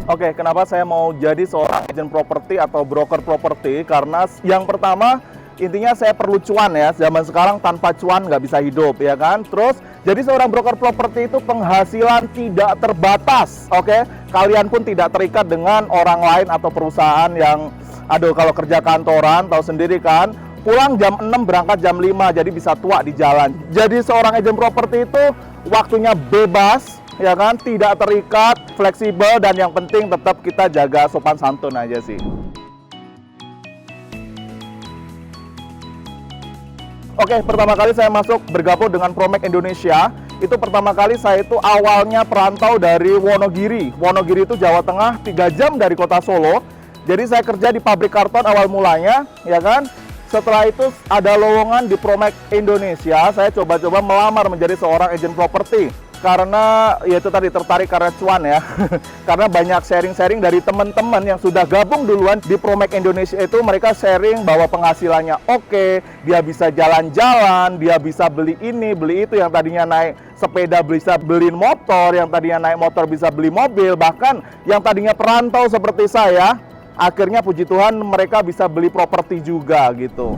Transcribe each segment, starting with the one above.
Oke, kenapa saya mau jadi seorang agent properti atau broker properti? Karena yang pertama, intinya saya perlu cuan ya. Zaman sekarang tanpa cuan nggak bisa hidup, ya kan? Terus, jadi seorang broker properti itu penghasilan tidak terbatas, oke? Kalian pun tidak terikat dengan orang lain atau perusahaan yang, aduh, kalau kerja kantoran, tahu sendiri kan, pulang jam 6, berangkat jam 5, jadi bisa tua di jalan. Jadi seorang agent properti itu waktunya bebas, ya kan, tidak terikat, fleksibel, dan yang penting tetap kita jaga sopan santun aja sih. Oke, pertama kali saya masuk bergabung dengan Promek Indonesia, itu pertama kali saya itu awalnya perantau dari Wonogiri. Wonogiri itu Jawa Tengah, 3 jam dari kota Solo. Jadi saya kerja di pabrik karton awal mulanya, ya kan. Setelah itu ada lowongan di Promek Indonesia, saya coba-coba melamar menjadi seorang agent properti. Karena ya itu tadi tertarik karena cuan ya. Karena banyak sharing-sharing dari teman-teman yang sudah gabung duluan di Promek Indonesia itu, mereka sharing bahwa penghasilannya oke, dia bisa jalan-jalan, dia bisa beli ini, beli itu, yang tadinya naik sepeda bisa beli motor, yang tadinya naik motor bisa beli mobil, bahkan yang tadinya perantau seperti saya, akhirnya puji Tuhan mereka bisa beli properti juga gitu.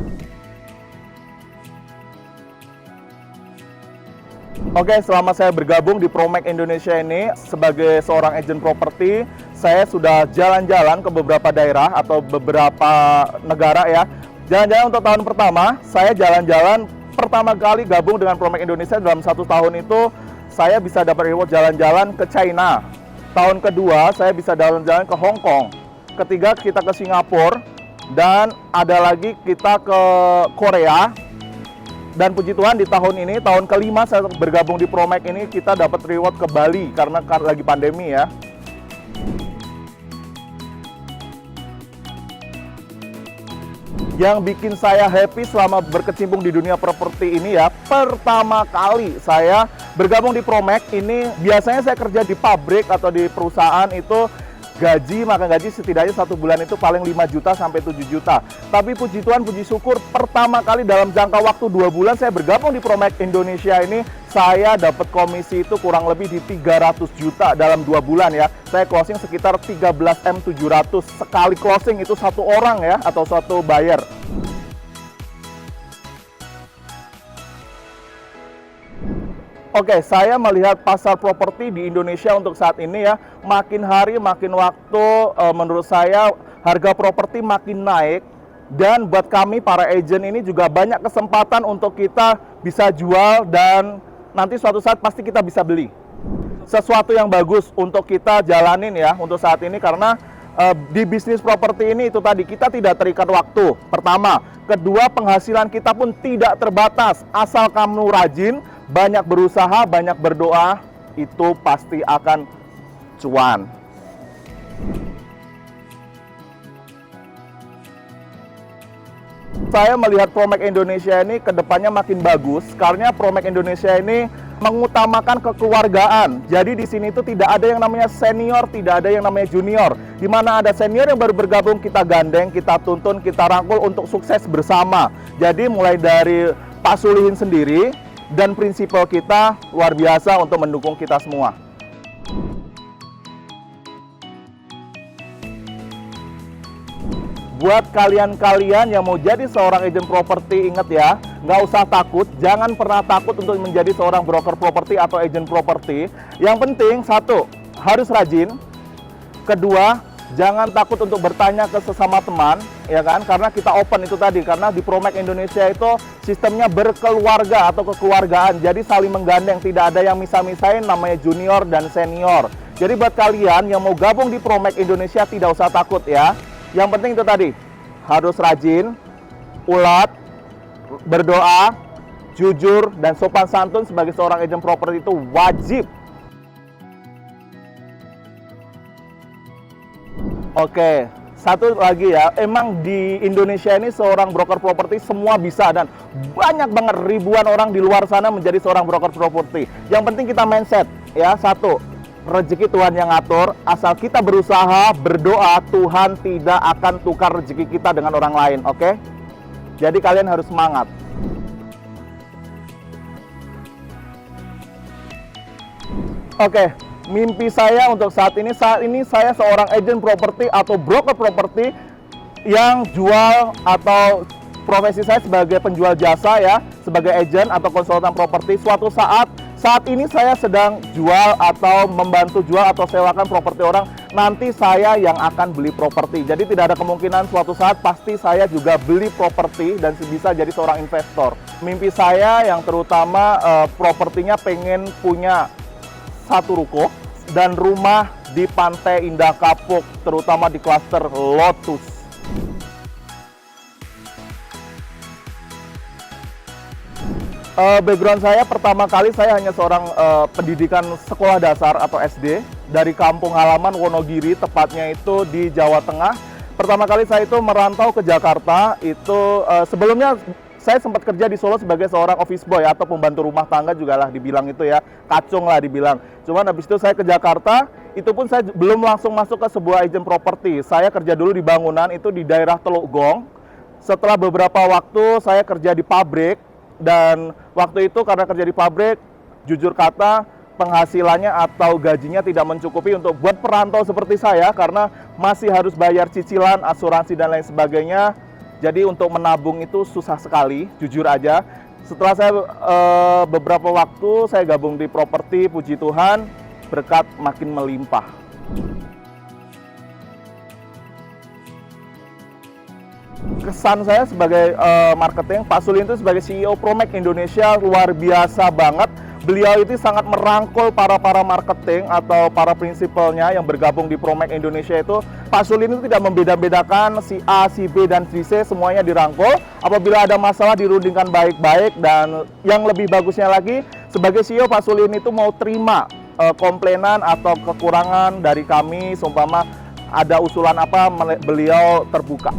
Oke, selama saya bergabung di Promek Indonesia ini sebagai seorang agent properti, saya sudah jalan-jalan ke beberapa daerah atau beberapa negara ya. Jalan-jalan untuk tahun pertama, saya jalan-jalan pertama kali gabung dengan Promek Indonesia dalam 1 tahun itu, saya bisa dapat reward jalan-jalan ke China. Tahun kedua, saya bisa jalan-jalan ke Hong Kong. Ketiga, kita ke Singapura. Dan ada lagi kita ke Korea. Dan puji Tuhan di tahun ini, tahun kelima saya bergabung di Promek ini, kita dapat reward ke Bali karena lagi pandemi ya. Yang bikin saya happy selama berkecimpung di dunia properti ini ya, pertama kali saya bergabung di Promek ini, biasanya saya kerja di pabrik atau di perusahaan itu, makan gaji setidaknya 1 bulan itu paling 5 juta sampai 7 juta. Tapi puji Tuhan, puji syukur, pertama kali dalam jangka waktu 2 bulan saya bergabung di Promek Indonesia ini, saya dapat komisi itu kurang lebih di 300 juta dalam 2 bulan ya. Saya closing sekitar 13M700. Sekali closing itu 1 orang ya, atau 1 buyer. Oke, saya melihat pasar properti di Indonesia untuk saat ini ya, makin hari makin waktu menurut saya harga properti makin naik, dan buat kami para agent ini juga banyak kesempatan untuk kita bisa jual dan nanti suatu saat pasti kita bisa beli. Sesuatu yang bagus untuk kita jalanin ya untuk saat ini, karena di bisnis properti ini itu tadi kita tidak terikat waktu, pertama. Kedua, penghasilan kita pun tidak terbatas, asal kamu rajin, banyak berusaha, banyak berdoa, itu pasti akan cuan. Saya melihat Promek Indonesia ini kedepannya makin bagus, karena Promek Indonesia ini mengutamakan kekeluargaan. Jadi di sini itu tidak ada yang namanya senior, tidak ada yang namanya junior. Di mana ada senior yang baru bergabung, kita gandeng, kita tuntun, kita rangkul untuk sukses bersama. Jadi mulai dari Pak Sulihin sendiri, dan prinsipal kita luar biasa untuk mendukung kita semua. Buat kalian-kalian yang mau jadi seorang agent properti, ingat ya, nggak usah takut, jangan pernah takut untuk menjadi seorang broker properti atau agent properti. Yang penting, 1, harus rajin. Kedua, jangan takut untuk bertanya ke sesama teman, ya kan? Karena kita open itu tadi, karena di Promek Indonesia itu sistemnya berkeluarga atau kekeluargaan. Jadi saling menggandeng, tidak ada yang misah-misahin namanya junior dan senior. Jadi buat kalian yang mau gabung di Promek Indonesia, tidak usah takut ya. Yang penting itu tadi, harus rajin, ulat, berdoa, jujur, dan sopan santun sebagai seorang agent properti itu wajib. Oke, satu lagi ya, emang di Indonesia ini seorang broker properti semua bisa, dan banyak banget ribuan orang di luar sana menjadi seorang broker properti. Yang penting kita mindset ya, 1, rezeki Tuhan yang ngatur, asal kita berusaha, berdoa, Tuhan tidak akan tukar rezeki kita dengan orang lain, oke? Jadi kalian harus semangat. Oke, Mimpi saya untuk saat ini saya seorang agent properti atau broker properti yang jual, atau profesi saya sebagai penjual jasa ya, sebagai agent atau konsultan properti. Suatu saat ini saya sedang jual atau membantu jual atau sewakan properti orang, nanti saya yang akan beli properti. Jadi tidak ada kemungkinan suatu saat pasti saya juga beli properti dan bisa jadi seorang investor. Mimpi saya yang terutama propertinya pengen punya satu ruko dan rumah di Pantai Indah Kapuk, terutama di klaster Lotus. Background saya, pertama kali saya hanya seorang pendidikan sekolah dasar atau SD dari kampung halaman Wonogiri, tepatnya itu di Jawa Tengah. Pertama kali saya itu merantau ke Jakarta, itu sebelumnya saya sempat kerja di Solo sebagai seorang office boy atau pembantu rumah tangga juga lah dibilang itu ya, kacung lah dibilang. Cuman habis itu saya ke Jakarta, itu pun saya belum langsung masuk ke sebuah agent properti. Saya kerja dulu di bangunan itu di daerah Teluk Gong. Setelah beberapa waktu saya kerja di pabrik, dan waktu itu karena kerja di pabrik, jujur kata penghasilannya atau gajinya tidak mencukupi untuk buat perantau seperti saya, karena masih harus bayar cicilan, asuransi dan lain sebagainya. Jadi untuk menabung itu susah sekali, jujur aja. Setelah saya beberapa waktu saya gabung di properti, puji Tuhan berkat makin melimpah. Kesan saya sebagai marketing, Pak Sulin itu sebagai CEO Promek Indonesia luar biasa banget. Beliau itu sangat merangkul para marketing atau para prinsipalnya yang bergabung di Promek Indonesia itu. Pak Sulin itu tidak membeda-bedakan si A, si B, dan si C, semuanya dirangkul. Apabila ada masalah dirundingkan baik-baik, dan yang lebih bagusnya lagi, sebagai CEO Pak Sulin itu mau terima komplainan atau kekurangan dari kami, seumpama ada usulan apa, beliau terbuka.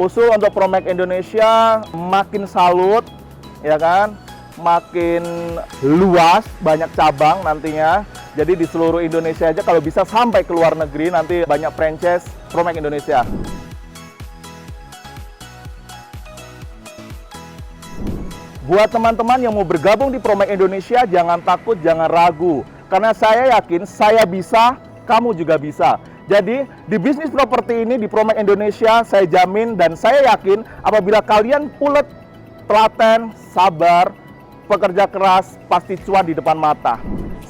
Usul untuk Promek Indonesia makin salut, ya kan, makin luas, banyak cabang nantinya. Jadi di seluruh Indonesia aja, kalau bisa sampai ke luar negeri, nanti banyak franchise Promek Indonesia. Buat teman-teman yang mau bergabung di Promek Indonesia, jangan takut, jangan ragu. Karena saya yakin saya bisa, kamu juga bisa. Jadi di bisnis properti ini di Promek Indonesia, saya jamin dan saya yakin apabila kalian pulet, telaten, sabar, pekerja keras, pasti cuan di depan mata.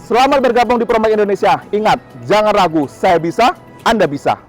Selamat bergabung di Promek Indonesia. Ingat, jangan ragu, saya bisa, Anda bisa.